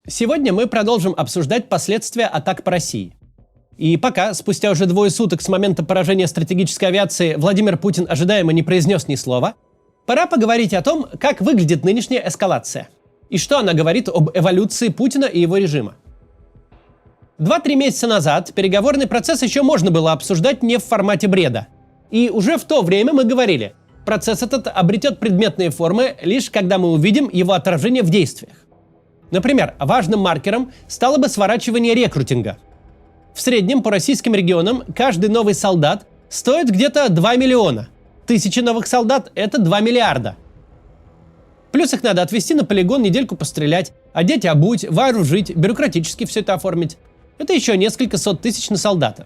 Сегодня мы продолжим обсуждать последствия атак по России. И пока, спустя уже 2 суток с момента поражения стратегической авиации, Владимир Путин ожидаемо не произнес ни слова, пора поговорить о том, как выглядит нынешняя эскалация и что она говорит об эволюции Путина и его режима. 2-3 месяца назад переговорный процесс еще можно было обсуждать не в формате бреда. И уже в то время мы говорили, процесс этот обретет предметные формы лишь когда мы увидим его отражение в действиях. Например, важным маркером стало бы сворачивание рекрутинга. В среднем по российским регионам каждый новый солдат стоит где-то 2 миллиона. 1000 новых солдат – это 2 миллиарда. Плюс их надо отвезти на полигон, недельку пострелять, одеть, обуть, вооружить, бюрократически все это оформить. Это еще несколько сот тысяч на солдата.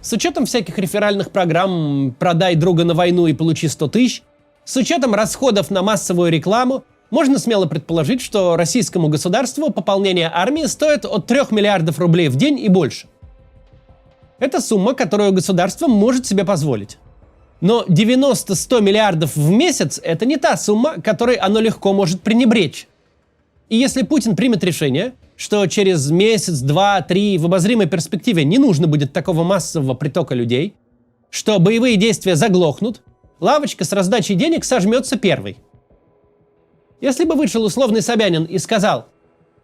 С учетом всяких реферальных программ «Продай друга на войну и получи 100 тысяч», с учетом расходов на массовую рекламу, можно смело предположить, что российскому государству пополнение армии стоит от 3 миллиардов рублей в день и больше. Это сумма, которую государство может себе позволить. Но 90-100 миллиардов в месяц – это не та сумма, которой оно легко может пренебречь. И если Путин примет решение, что через месяц, 2, 3 в обозримой перспективе не нужно будет такого массового притока людей, что боевые действия заглохнут, лавочка с раздачей денег сожмется первой. Если бы вышел условный Собянин и сказал: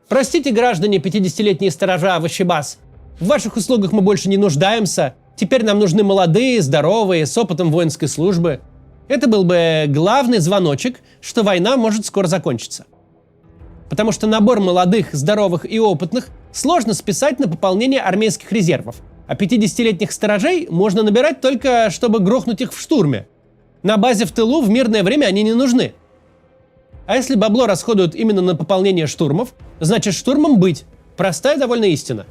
«Простите, граждане 50-летние сторожа Ващебас, в ваших услугах мы больше не нуждаемся, теперь нам нужны молодые, здоровые, с опытом воинской службы», это был бы главный звоночек, что война может скоро закончиться. Потому что набор молодых, здоровых и опытных сложно списать на пополнение армейских резервов, а 50-летних сторожей можно набирать только, чтобы грохнуть их в штурме. На базе в тылу в мирное время они не нужны. А если бабло расходуют именно на пополнение штурмов, значит штурмом быть. Простая довольно истина.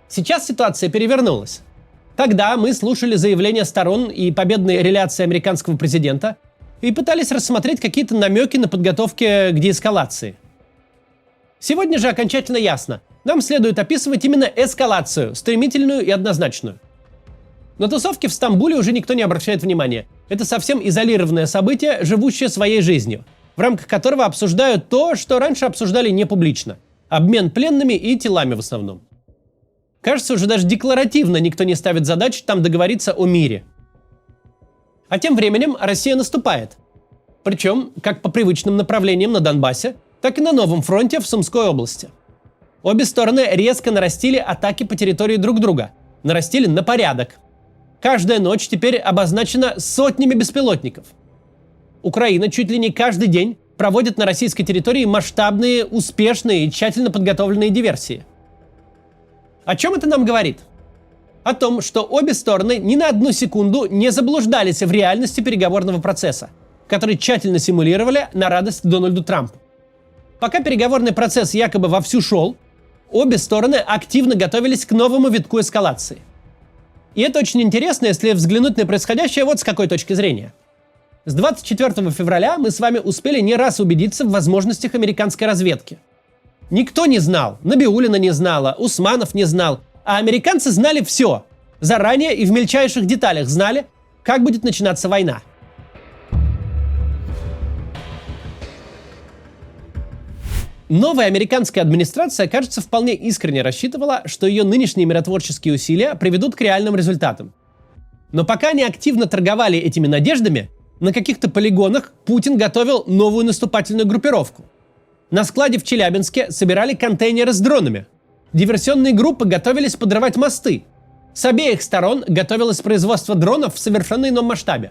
Сейчас ситуация перевернулась. Тогда мы слушали заявления сторон и победные реляции американского президента и пытались рассмотреть какие-то намеки на подготовку к деэскалации. Сегодня же окончательно ясно. Нам следует описывать именно эскалацию, стремительную и однозначную. На тусовке в Стамбуле уже никто не обращает внимания. Это совсем изолированное событие, живущее своей жизнью, в рамках которого обсуждают то, что раньше обсуждали не публично. Обмен пленными и телами в основном. Кажется, уже даже декларативно никто не ставит задач там договориться о мире. А тем временем Россия наступает. Причем как по привычным направлениям на Донбассе, так и на новом фронте в Сумской области. Обе стороны резко нарастили атаки по территории друг друга. Нарастили на порядок. Каждая ночь теперь обозначена сотнями беспилотников. Украина чуть ли не каждый день проводит на российской территории масштабные, успешные и тщательно подготовленные диверсии. О чем это нам говорит? О том, что обе стороны ни на одну секунду не заблуждались в реальности переговорного процесса, который тщательно симулировали на радость Дональду Трампу. Пока переговорный процесс якобы вовсю шел, обе стороны активно готовились к новому витку эскалации. И это очень интересно, если взглянуть на происходящее вот с какой точки зрения. С 24 февраля мы с вами успели не раз убедиться в возможностях американской разведки. Никто не знал, Набиуллина не знала, Усманов не знал, а американцы знали все. Заранее и в мельчайших деталях знали, как будет начинаться война. Новая американская администрация, кажется, вполне искренне рассчитывала, что ее нынешние миротворческие усилия приведут к реальным результатам. Но пока они активно торговали этими надеждами, на каких-то полигонах Путин готовил новую наступательную группировку. На складе в Челябинске собирали контейнеры с дронами. Диверсионные группы готовились подрывать мосты. С обеих сторон готовилось производство дронов в совершенно ином масштабе.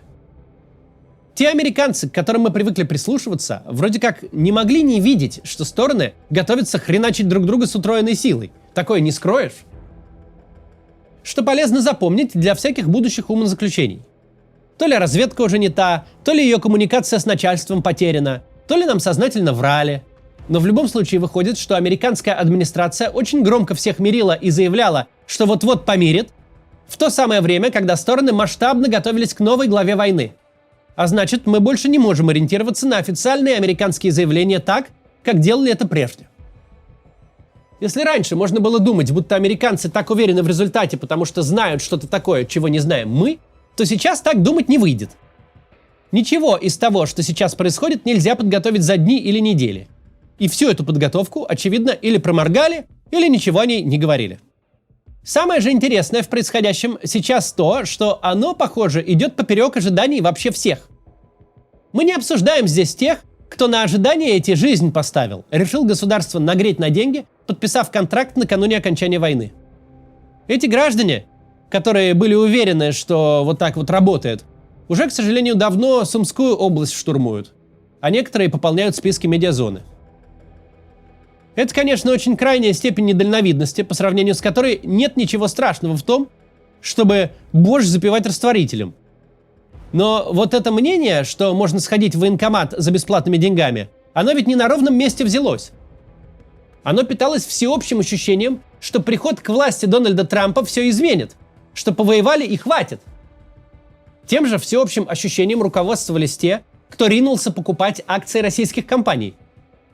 Те американцы, к которым мы привыкли прислушиваться, вроде как не могли не видеть, что стороны готовятся хреначить друг друга с утроенной силой. Такое не скроешь. Что полезно запомнить для всяких будущих умозаключений. То ли разведка уже не та, то ли ее коммуникация с начальством потеряна, то ли нам сознательно врали. Но в любом случае выходит, что американская администрация очень громко всех мирила и заявляла, что вот-вот помирит, в то самое время, когда стороны масштабно готовились к новой главе войны. А значит, мы больше не можем ориентироваться на официальные американские заявления так, как делали это прежде. Если раньше можно было думать, будто американцы так уверены в результате, потому что знают что-то такое, чего не знаем мы, то сейчас так думать не выйдет. Ничего из того, что сейчас происходит, нельзя подготовить за дни или недели. И всю эту подготовку, очевидно, или проморгали, или ничего о ней не говорили. Самое же интересное в происходящем сейчас то, что оно, похоже, идет поперек ожиданий вообще всех. Мы не обсуждаем здесь тех, кто на ожидания эти жизнь поставил, решил государство нагреть на деньги, подписав контракт накануне окончания войны. Эти граждане, которые были уверены, что вот так вот работает, уже, к сожалению, давно Сумскую область штурмуют, а некоторые пополняют списки медиазоны. Это, конечно, очень крайняя степень недальновидности, по сравнению с которой нет ничего страшного в том, чтобы борщ запивать растворителем. Но вот это мнение, что можно сходить в военкомат за бесплатными деньгами, оно ведь не на ровном месте взялось. Оно питалось всеобщим ощущением, что приход к власти Дональда Трампа все изменит, что повоевали и хватит. Тем же всеобщим ощущением руководствовались те, кто ринулся покупать акции российских компаний.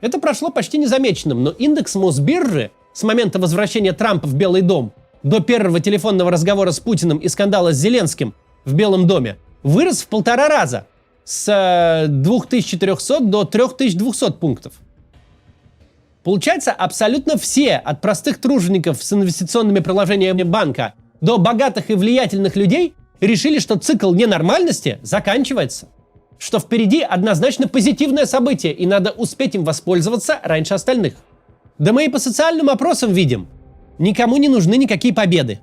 Это прошло почти незамеченным, но индекс Мосбиржи с момента возвращения Трампа в Белый дом до первого телефонного разговора с Путиным и скандала с Зеленским в Белом доме вырос в 1,5 раза, с 2400 до 3200 пунктов. Получается, абсолютно все, от простых тружеников с инвестиционными приложениями банка до богатых и влиятельных людей, решили, что цикл ненормальности заканчивается. Что впереди однозначно позитивное событие, и надо успеть им воспользоваться раньше остальных. Да мы и по социальным опросам видим. Никому не нужны никакие победы.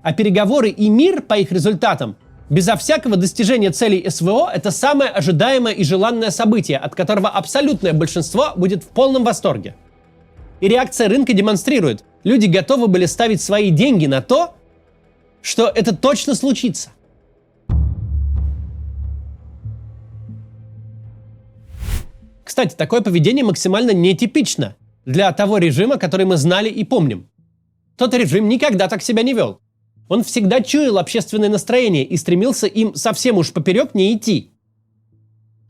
А переговоры и мир по их результатам, безо всякого достижения целей СВО, это самое ожидаемое и желанное событие, от которого абсолютное большинство будет в полном восторге. И реакция рынка демонстрирует, люди готовы были ставить свои деньги на то, что это точно случится. Кстати, такое поведение максимально нетипично для того режима, который мы знали и помним. Тот режим никогда так себя не вел. Он всегда чуял общественное настроение и стремился им совсем уж поперек не идти.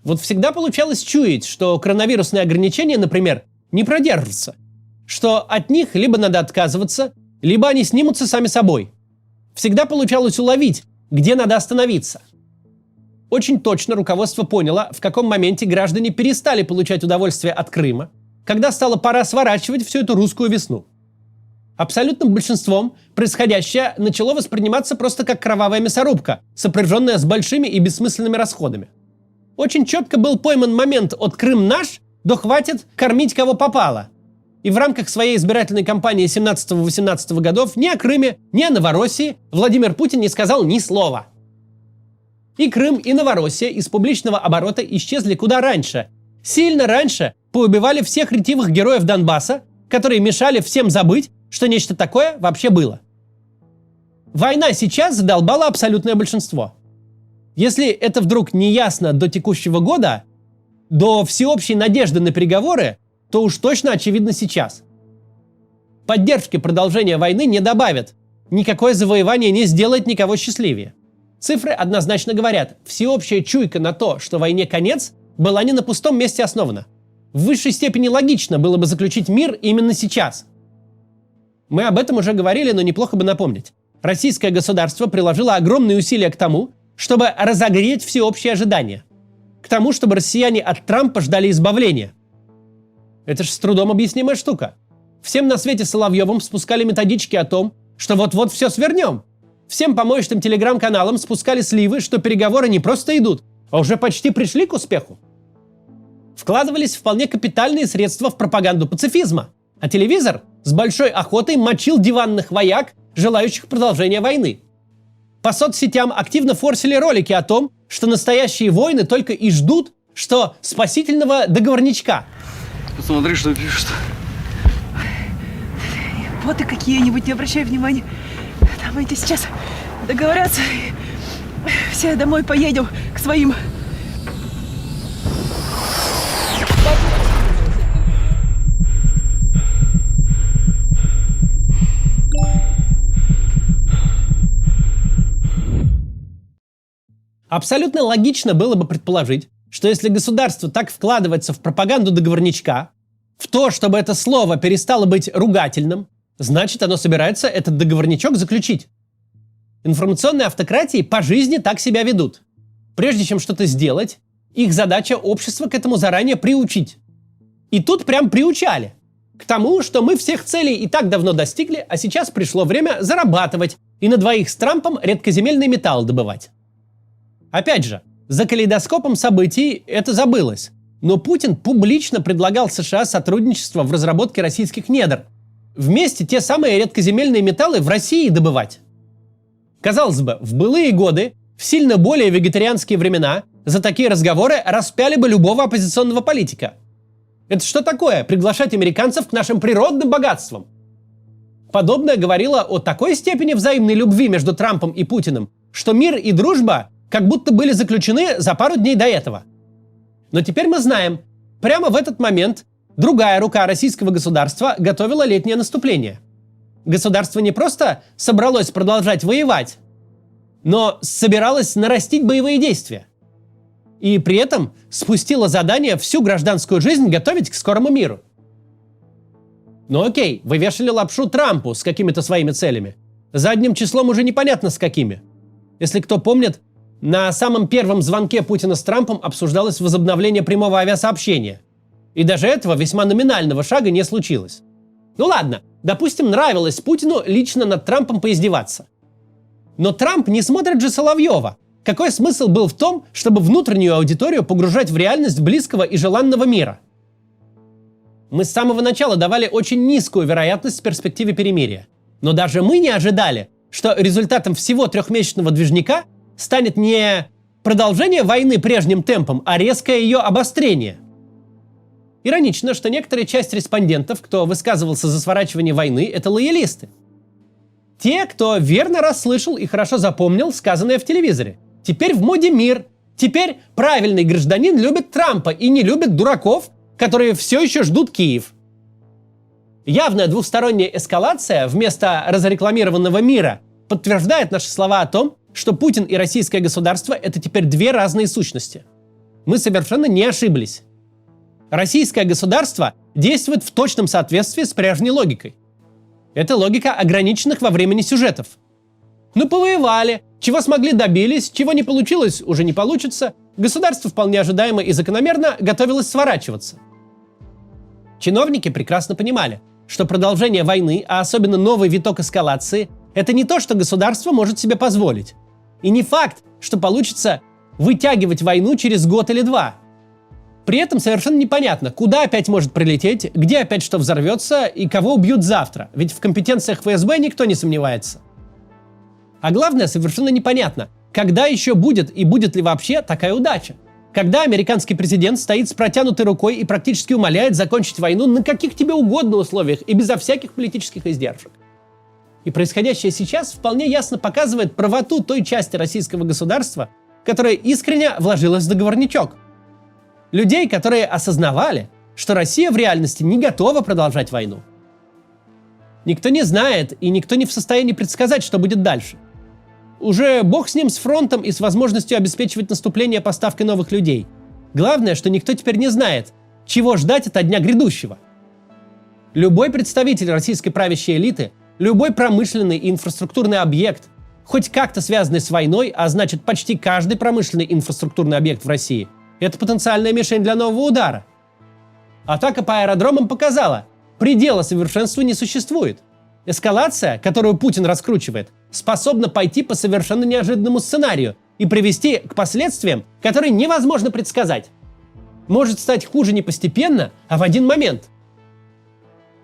Вот всегда получалось чуять, что коронавирусные ограничения, например, не продержатся, что от них либо надо отказываться, либо они снимутся сами собой. Всегда получалось уловить, где надо остановиться. Очень точно руководство поняло, в каком моменте граждане перестали получать удовольствие от Крыма, когда стало пора сворачивать всю эту русскую весну. Абсолютным большинством происходящее начало восприниматься просто как кровавая мясорубка, сопряженная с большими и бессмысленными расходами. Очень четко был пойман момент от «Крым наш» до «хватит кормить кого попало». И в рамках своей избирательной кампании 17-18 годов ни о Крыме, ни о Новороссии Владимир Путин не сказал ни слова. И Крым, и Новороссия из публичного оборота исчезли куда раньше. Сильно раньше поубивали всех ретивых героев Донбасса, которые мешали всем забыть, что нечто такое вообще было. Война сейчас задолбала абсолютное большинство. Если это вдруг не ясно до текущего года, до всеобщей надежды на переговоры, то уж точно очевидно сейчас. Поддержки продолжения войны не добавят. Никакое завоевание не сделает никого счастливее. Цифры однозначно говорят, всеобщая чуйка на то, что войне конец, была не на пустом месте основана. В высшей степени логично было бы заключить мир именно сейчас. Мы об этом уже говорили, но неплохо бы напомнить. Российское государство приложило огромные усилия к тому, чтобы разогреть всеобщие ожидания. К тому, чтобы россияне от Трампа ждали избавления. Это ж с трудом объяснимая штука. Всем на свете Соловьевым спускали методички о том, что вот-вот все свернем. Всем помоечным телеграм-каналам спускали сливы, что переговоры не просто идут, а уже почти пришли к успеху. Вкладывались вполне капитальные средства в пропаганду пацифизма, а телевизор с большой охотой мочил диванных вояк, желающих продолжения войны. По соцсетям активно форсили ролики о том, что настоящие войны только и ждут, что спасительного договорничка. Посмотри, что пишут. Боты какие-нибудь, не обращай внимания. Там эти сейчас договорятся, и все домой поедем к своим. Абсолютно логично было бы предположить, что если государство так вкладывается в пропаганду договорничка, в то, чтобы это слово перестало быть ругательным, значит, оно собирается этот договорничок заключить. Информационные автократии по жизни так себя ведут. Прежде чем что-то сделать, их задача общество к этому заранее приучить. И тут прям приучали к тому, что мы всех целей и так давно достигли, а сейчас пришло время зарабатывать и на двоих с Трампом редкоземельный металл добывать. Опять же, за калейдоскопом событий это забылось. Но Путин публично предлагал США сотрудничество в разработке российских недр. Вместе те самые редкоземельные металлы в России добывать. Казалось бы, в былые годы, в сильно более вегетарианские времена, за такие разговоры распяли бы любого оппозиционного политика. Это что такое? Приглашать американцев к нашим природным богатствам? Подобное говорило о такой степени взаимной любви между Трампом и Путиным, что мир и дружба как будто были заключены за пару дней до этого. Но теперь мы знаем, прямо в этот момент другая рука российского государства готовила летнее наступление. Государство не просто собралось продолжать воевать, но собиралось нарастить боевые действия. И при этом спустило задание всю гражданскую жизнь готовить к скорому миру. Ну окей, вы вешали лапшу Трампу с какими-то своими целями. Задним числом уже непонятно с какими. Если кто помнит, на самом первом звонке Путина с Трампом обсуждалось возобновление прямого авиасообщения. И даже этого весьма номинального шага не случилось. Ну ладно, допустим, нравилось Путину лично над Трампом поиздеваться. Но Трамп не смотрит же Соловьева. Какой смысл был в том, чтобы внутреннюю аудиторию погружать в реальность близкого и желанного мира? Мы с самого начала давали очень низкую вероятность в перспективе перемирия. Но даже мы не ожидали, что результатом всего трехмесячного движняка станет не продолжение войны прежним темпом, а резкое ее обострение. Иронично, что некоторая часть респондентов, кто высказывался за сворачивание войны, это лоялисты. Те, кто верно расслышал и хорошо запомнил сказанное в телевизоре. Теперь в моде мир. Теперь правильный гражданин любит Трампа и не любит дураков, которые все еще ждут Киев. Явная двусторонняя эскалация вместо разрекламированного мира подтверждает наши слова о том, что Путин и российское государство – это теперь две разные сущности. Мы совершенно не ошиблись. Российское государство действует в точном соответствии с прежней логикой. Это логика ограниченных во времени сюжетов. Ну, повоевали, чего смогли добились, чего не получилось, уже не получится. Государство вполне ожидаемо и закономерно готовилось сворачиваться. Чиновники прекрасно понимали, что продолжение войны, а особенно новый виток эскалации, это не то, что государство может себе позволить. И не факт, что получится вытягивать войну через год или два. При этом совершенно непонятно, куда опять может прилететь, где опять что взорвется и кого убьют завтра, ведь в компетенциях ФСБ никто не сомневается. А главное, совершенно непонятно, когда еще будет и будет ли вообще такая удача. Когда американский президент стоит с протянутой рукой и практически умоляет закончить войну на каких тебе угодно условиях и безо всяких политических издержек. И происходящее сейчас вполне ясно показывает правоту той части российского государства, которая искренне вложилась в договорничок. Людей, которые осознавали, что Россия в реальности не готова продолжать войну. Никто не знает и никто не в состоянии предсказать, что будет дальше. Уже бог с ним, с фронтом и с возможностью обеспечивать наступление поставкой новых людей. Главное, что никто теперь не знает, чего ждать от дня грядущего. Любой представитель российской правящей элиты, любой промышленный и инфраструктурный объект, хоть как-то связанный с войной, а значит почти каждый промышленный инфраструктурный объект в России, это потенциальная мишень для нового удара. Атака по аэродромам показала, предела совершенству не существует. Эскалация, которую Путин раскручивает, способна пойти по совершенно неожиданному сценарию и привести к последствиям, которые невозможно предсказать. Может стать хуже не постепенно, а в один момент.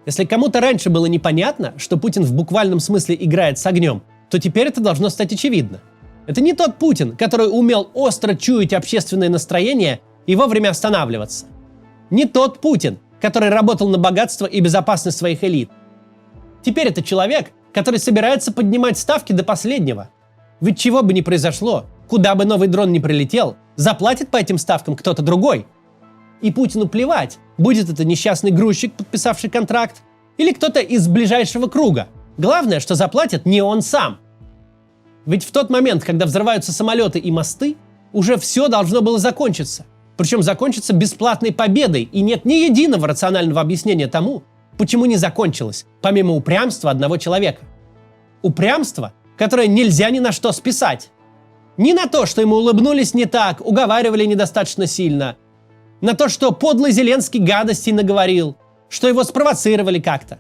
Если кому-то раньше было непонятно, что Путин в буквальном смысле играет с огнем, то теперь это должно стать очевидно. Это не тот Путин, который умел остро чуять общественное настроение и вовремя останавливаться. Не тот Путин, который работал на богатство и безопасность своих элит. Теперь это человек, который собирается поднимать ставки до последнего. Ведь чего бы ни произошло, куда бы новый дрон ни прилетел, заплатит по этим ставкам кто-то другой. И Путину плевать, будет это несчастный грузчик, подписавший контракт, или кто-то из ближайшего круга. Главное, что заплатит не он сам. Ведь в тот момент, когда взрываются самолеты и мосты, уже все должно было закончиться. Причем закончиться бесплатной победой, и нет ни единого рационального объяснения тому, почему не закончилось, помимо упрямства одного человека. Упрямство, которое нельзя ни на что списать. Ни на то, что ему улыбнулись не так, уговаривали недостаточно сильно. на то, что подлый Зеленский гадостей наговорил, что его спровоцировали как-то.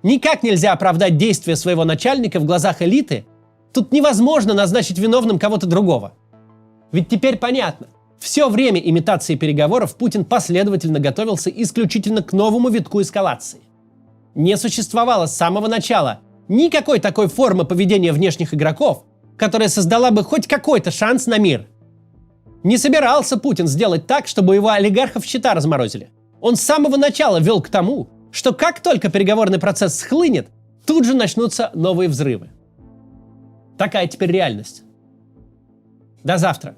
Никак нельзя оправдать действия своего начальника в глазах элиты. Тут невозможно назначить виновным кого-то другого. Ведь теперь понятно. Все время имитации переговоров Путин последовательно готовился исключительно к новому витку эскалации. Не существовало с самого начала никакой такой формы поведения внешних игроков, которая создала бы хоть какой-то шанс на мир. Не собирался Путин сделать так, чтобы его олигархов счета разморозили. Он с самого начала вел к тому, что как только переговорный процесс схлынет, тут же начнутся новые взрывы. Такая теперь реальность. До завтра.